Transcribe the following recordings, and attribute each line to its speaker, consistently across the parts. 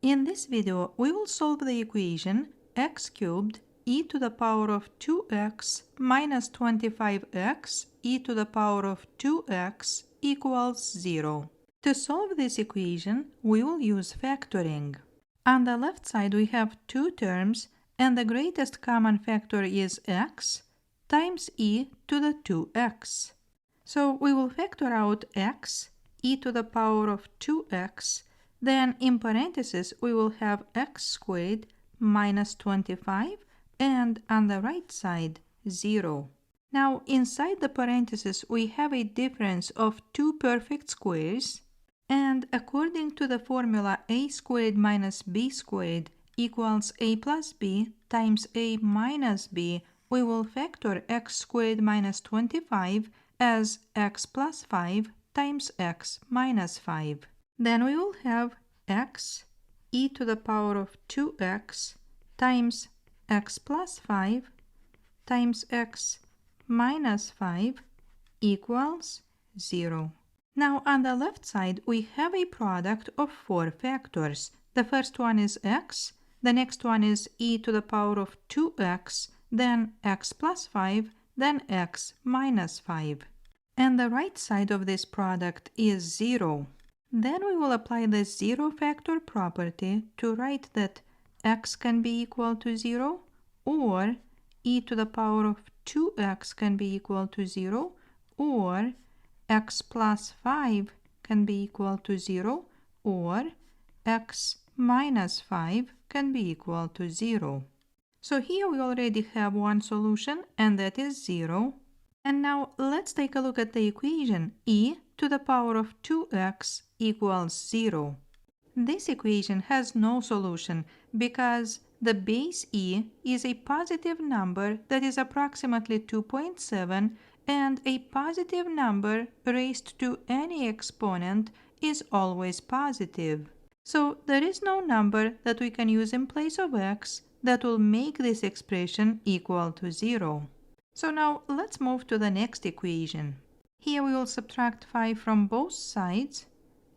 Speaker 1: In this video, we will solve the equation x cubed e to the power of 2x minus 25x e to the power of 2x equals 0. To solve this equation, we will use factoring. On the left side, we have two terms, and the greatest common factor is x times e to the 2x. So we will factor out x, e to the power of 2x, then in parentheses we will have x squared minus 25, and on the right side 0. Now inside the parentheses we have a difference of two perfect squares, and according to the formula a squared minus b squared equals a plus b times a minus b, we will factor x squared minus 25 as x plus 5 times x minus 5. Then we will have x e to the power of 2x times x plus 5 times x minus 5 equals 0. Now on the left side we have a product of four factors. The first one is x, the next one is e to the power of 2x, then x plus 5, then x minus 5. And the right side of this product is 0. Then we will apply the zero factor property to write that x can be equal to 0, or e to the power of 2x can be equal to 0, or x plus 5 can be equal to 0, or x minus 5 can be equal to 0. So here we already have one solution, and that is 0. And now let's take a look at the equation e to the power of 2x equals 0. This equation has no solution because the base e is a positive number that is approximately 2.7, and a positive number raised to any exponent is always positive. So there is no number that we can use in place of x that will make this expression equal to 0. So now let's move to the next equation. Here we will subtract 5 from both sides,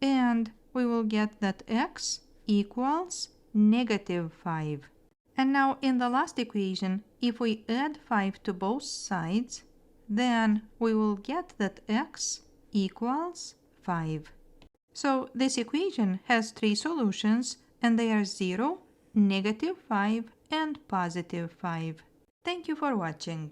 Speaker 1: and we will get that x equals negative 5. And now in the last equation, if we add 5 to both sides, then we will get that x equals 5. So this equation has three solutions, and they are 0, negative 5, and positive 5. Thank you for watching.